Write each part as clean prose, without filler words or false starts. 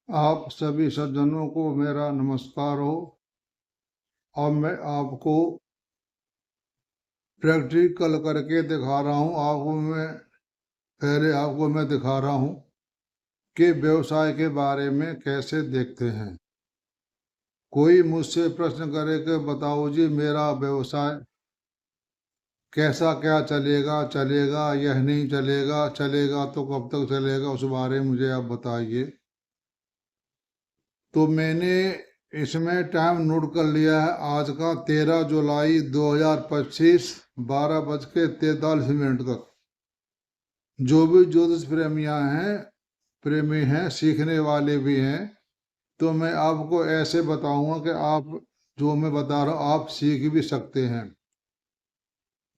आप सभी सज्जनों को मेरा नमस्कार हो। अब मैं आपको प्रैक्टिकल करके दिखा रहा हूँ। आपको मैं दिखा रहा हूँ कि व्यवसाय के बारे में कैसे देखते हैं। कोई मुझसे प्रश्न करे कि बताओ जी, मेरा व्यवसाय कैसा, क्या चलेगा, चलेगा यह नहीं चलेगा, चलेगा तो कब तक चलेगा, उस बारे में मुझे आप बताइए। तो मैंने इसमें टाइम नोट कर लिया है। आज का 13 जुलाई 2025 12:43 तक। जो भी ज्योतिष प्रेमी हैं, सीखने वाले भी हैं, तो मैं आपको ऐसे बताऊंगा कि आप जो मैं बता रहा हूँ आप सीख भी सकते हैं।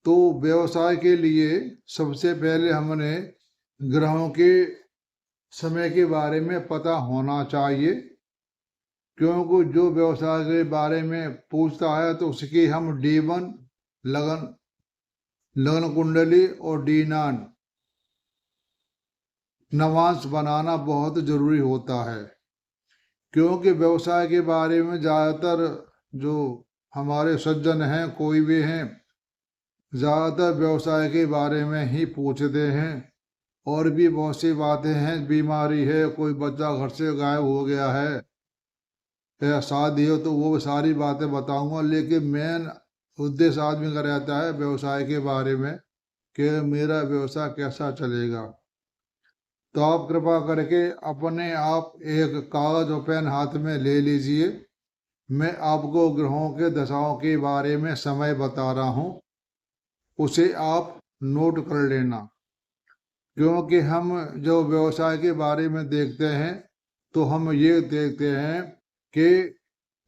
तो व्यवसाय के लिए सबसे पहले हमने ग्रहों के समय के बारे में पता होना चाहिए, क्योंकि जो व्यवसाय के बारे में पूछता है तो उसकी हम D1 लगन लगन कुंडली और D9 नवांश बनाना बहुत जरूरी होता है। क्योंकि व्यवसाय के बारे में ज़्यादातर जो हमारे सज्जन हैं, कोई भी हैं, ज़्यादातर व्यवसाय के बारे में ही पूछते हैं। और भी बहुत सी बातें हैं, बीमारी है, कोई बच्चा घर से गायब हो गया है या शादी हो, तो वो सारी बातें बताऊंगा। लेकिन मेन उद्देश्य आदमी का रहता है व्यवसाय के बारे में कि मेरा व्यवसाय कैसा चलेगा। तो आप कृपा करके अपने आप एक कागज और पेन हाथ में ले लीजिए। मैं आपको ग्रहों के दशाओं के बारे में समय बता रहा हूँ, उसे आप नोट कर लेना। क्योंकि हम जो व्यवसाय के बारे में देखते हैं तो हम ये देखते हैं कि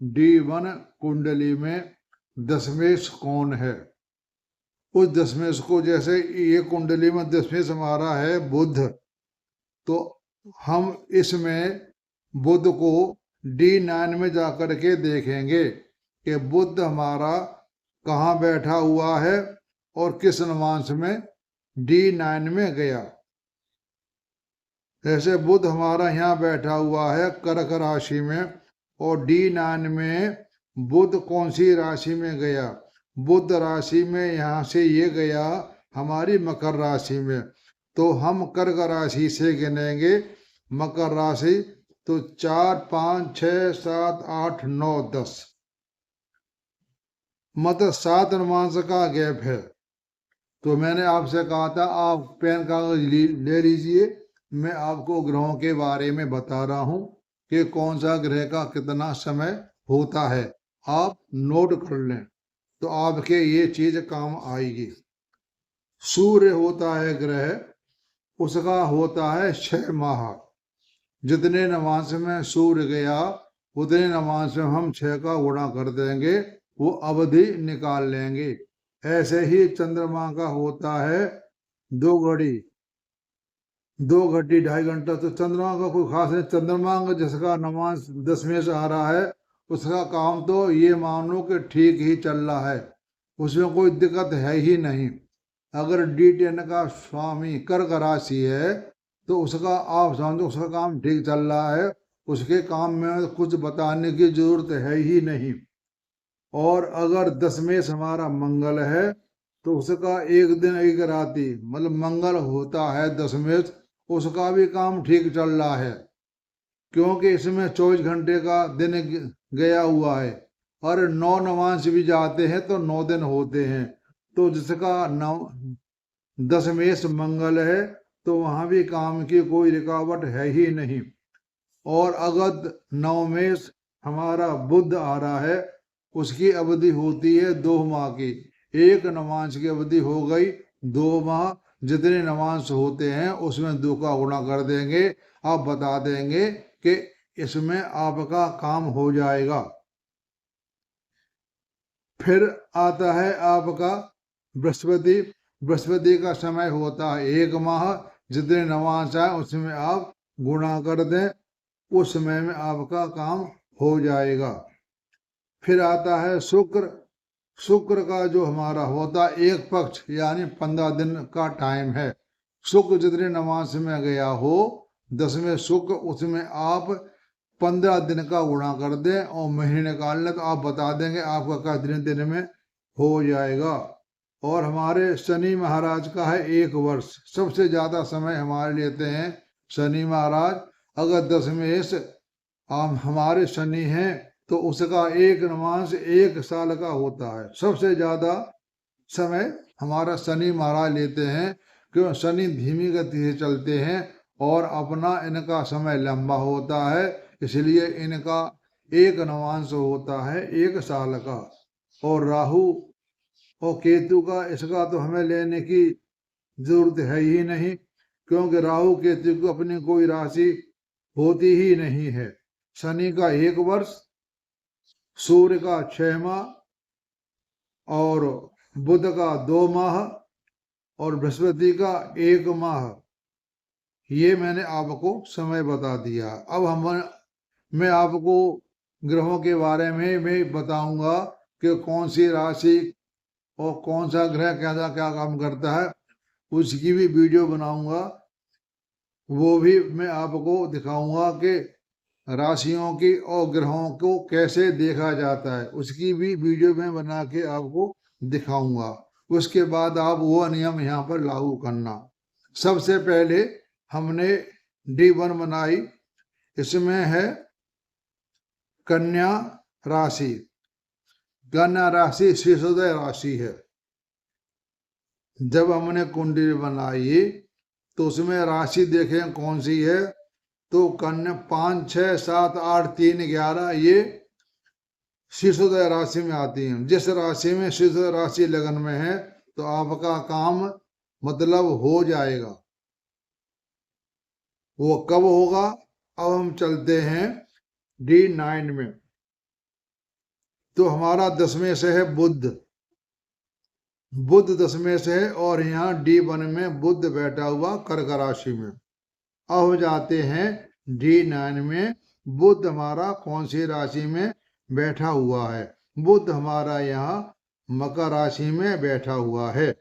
D1 कुंडली में दशमेश कौन है। उस दशमेश को, जैसे ये कुंडली में दशमेश हमारा है बुध, तो हम इसमें बुध को D9 में जाकर के देखेंगे कि बुध हमारा कहाँ बैठा हुआ है और किस नवांश में D9 में गया। जैसे बुध हमारा यहाँ बैठा हुआ है कर्क राशि में, और D9 में बुध कौन सी राशि में गया। बुध राशि में यहाँ से ये गया हमारी मकर राशि में। तो हम कर्क राशि से गिनेंगे मकर राशि, तो 4 5 6 7 8 9 10, मतलब 7 नवांश का गैप है। तो मैंने आपसे कहा था आप पेन कागज ले लीजिए। मैं आपको ग्रहों के बारे में बता रहा हूँ कि कौन सा ग्रह का कितना समय होता है। आप नोट कर लें तो आपके ये चीज काम आएगी। सूर्य होता है ग्रह, उसका होता है 6 माह। जितने नवांश में सूर्य गया उतने नवांश में हम 6 का गुणा कर देंगे, वो अवधि निकाल लेंगे। ऐसे ही चंद्रमा का होता है 2 घड़ी 2 घंटी 2.5 घंटा। तो चंद्रमा का कोई खास नहीं। चंद्रमा का जिसका नवांश दशमें से आ रहा है उसका काम तो ये मानो कि ठीक ही चल रहा है, उसमें कोई दिक्कत है ही नहीं। अगर D10 का स्वामी कर्क राशि है तो उसका आप समझो उसका काम ठीक चल रहा है, उसके काम में कुछ बताने की जरूरत है ही नहीं। और अगर दशमेश हमारा मंगल है तो उसका एक दिन एक राति, मतलब मंगल होता है दशमेश, उसका भी काम ठीक चल रहा है, क्योंकि इसमें 24 घंटे का दिन गया हुआ है। और 9 नवांश भी जाते हैं तो 9 दिन होते हैं। तो जिसका दशमेश मंगल है तो वहां भी काम की कोई रुकावट है ही नहीं। और अगर नवमेश हमारा बुध आ रहा है, उसकी अवधि होती है 2 माह की। एक नवांश की अवधि हो गई 2 माह। जितने नवांश होते हैं उसमें 2 का गुणा कर देंगे, आप बता देंगे कि इसमें आपका काम हो जाएगा। फिर आता है आपका बृहस्पति। बृहस्पति का समय होता है 1 माह। जितने नवांश आए उसमें आप गुणा कर दें, उस समय में आपका काम हो जाएगा। फिर आता है शुक्र। शुक्र का जो हमारा होता है एक पक्ष, यानी 15 दिन का टाइम है। शुक्र जितने नवांश में गया हो 10वें शुक्र, उसमें आप 15 दिन का गुणा कर दें और महीने निकालने तो आप बता देंगे आपका कितने दिन में हो जाएगा। और हमारे शनि महाराज का है 1 वर्ष, सबसे ज्यादा समय हमारे लेते हैं शनि महाराज। अगर दशमेश हमारे शनि हैं तो उसका 1 नवांश 1 साल का होता है। सबसे ज्यादा समय हमारा शनि महाराज लेते हैं, क्यों? शनि धीमी गति से चलते हैं और अपना इनका समय लंबा होता है, इसलिए इनका 1 नवांश होता है 1 साल का। और राहु और केतु का, इसका तो हमें लेने की जरूरत है ही नहीं, क्योंकि राहु केतु को अपनी कोई राशि होती ही नहीं है। शनि का 1 वर्ष, सूर्य का 6 माह और बुध का 2 माह और बृहस्पति का 1 माह। ये मैंने आपको समय बता दिया। अब मैं आपको ग्रहों के बारे में भी बताऊंगा कि कौन सी राशि और कौन सा ग्रह क्या क्या काम करता है, उसकी भी वीडियो बनाऊंगा। वो भी मैं आपको दिखाऊंगा कि राशियों की और ग्रहों को कैसे देखा जाता है, उसकी भी वीडियो में बना के आपको दिखाऊंगा। उसके बाद आप वो नियम यहाँ पर लागू करना। सबसे पहले हमने D1 बनाई, इसमें है कन्या राशि। कन्या राशि शीर्षोदय राशि है। जब हमने कुंडली बनाई तो उसमें राशि देखें कौन सी है, तो कन्या 5, 6, 7, 8, 3, 11 ये शीर्षोदय राशि में आती हैं। जिस राशि में शीर्षोदय राशि लगन में है तो आपका काम मतलब हो जाएगा। वो कब होगा? अब हम चलते हैं D9 में। तो हमारा 10वें से है बुध। बुध 10वें से है और यहाँ D1 में बुध बैठा हुआ कर्क राशि में। अब जाते हैं D9 में। बुध हमारा कौन सी राशि में बैठा हुआ है? बुध हमारा यहाँ मकर राशि में बैठा हुआ है।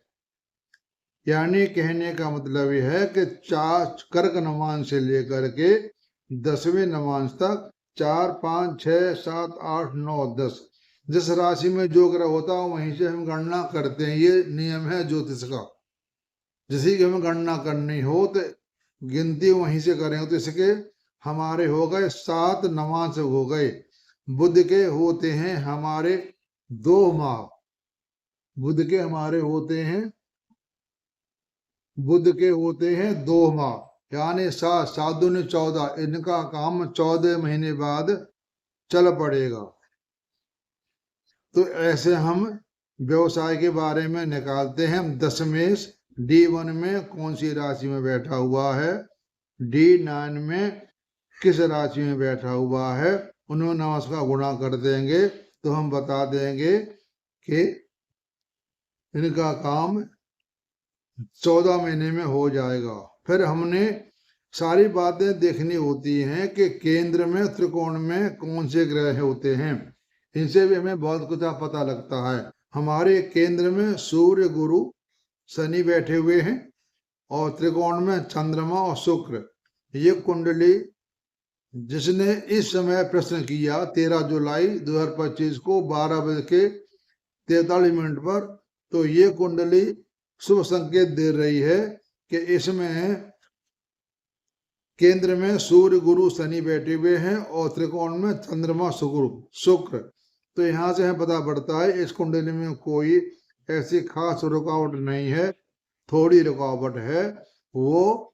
यानी कहने का मतलब यह है कि 4 कर्क नवांश से लेकर के 10वें नवांश तक 4, 5, 6, 7, 8, 9, 10 जिस राशि में जो ग्रह होता है वहीं से हम गणना करते हैं। ये नियम है ज्योतिष का। जिसी की हमें गणना करनी हो तो गिनती वहीं से करें। तो इसके हमारे हो गए 7 नवांश हो गए। बुध के होते हैं हमारे 2 माह। बुध के हमारे होते हैं 2 माह, यानी 7, 7 दूनी 14। इनका काम 14 महीने बाद चल पड़ेगा। तो ऐसे हम व्यवसाय के बारे में निकालते हैं। 10वें D1 में कौन सी राशि में बैठा हुआ है, D9 में किस राशि में बैठा हुआ है, उन्होंने नवांश का गुणा कर देंगे तो हम बता देंगे कि इनका काम 14 महीने में हो जाएगा। फिर हमने सारी बातें देखनी होती हैं कि केंद्र में त्रिकोण में कौन से ग्रह होते हैं। इनसे भी हमें बहुत कुछ पता लगता है। हमारे केंद्र में सूर्य, गुरु, शनि बैठे हुए हैं और त्रिकोण में चंद्रमा और शुक्र। ये कुंडली जिसने इस समय प्रश्न किया 13 जुलाई 2025 को 12:43 पर, तो ये कुंडली शुभ संकेत दे रही है कि इसमें केंद्र में सूर्य, गुरु, शनि बैठे हुए हैं और त्रिकोण में चंद्रमा, शुक्र। तो यहाँ से हमें पता पड़ता है इस कुंडली में कोई ऐसी खास रुकावट नहीं है, थोड़ी रुकावट है। वो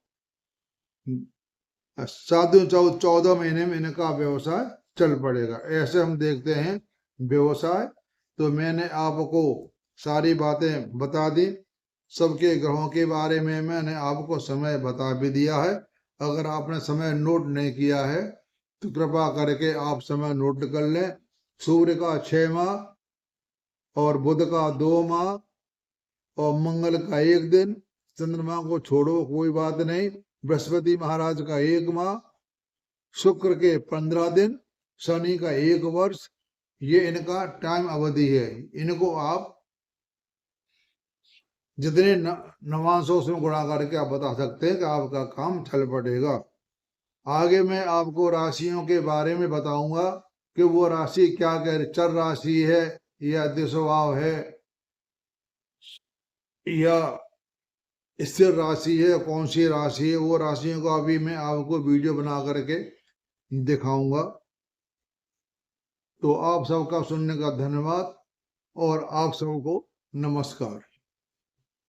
14 महीने में इनका व्यवसाय चल पड़ेगा। ऐसे हम देखते हैं व्यवसाय। तो मैंने आपको सारी बातें बता दी। सबके ग्रहों के बारे में मैंने आपको समय बता भी दिया है। अगर आपने समय नोट नहीं किया है तो कृपा करके आप समय नोट कर लें। सूर्य का 6 माह और बुध का 2 माह और मंगल का 1 दिन। चंद्रमा को छोड़ो, कोई बात नहीं। बृहस्पति महाराज का 1 माह, शुक्र के 15 दिन, शनि का 1 वर्ष। ये इनका टाइम अवधि है। इनको आप जितने नवांशों से गुणा करके आप बता सकते हैं कि आपका काम चल पड़ेगा। आगे मैं आपको राशियों के बारे में बताऊंगा कि वो राशि क्या कह रही, चर राशि है या दिशभाव है या स्थिर राशि है, कौन सी राशि है, वो राशियों को अभी मैं आपको वीडियो बना करके दिखाऊंगा। तो आप सबका सुनने का धन्यवाद और आप सबको नमस्कार।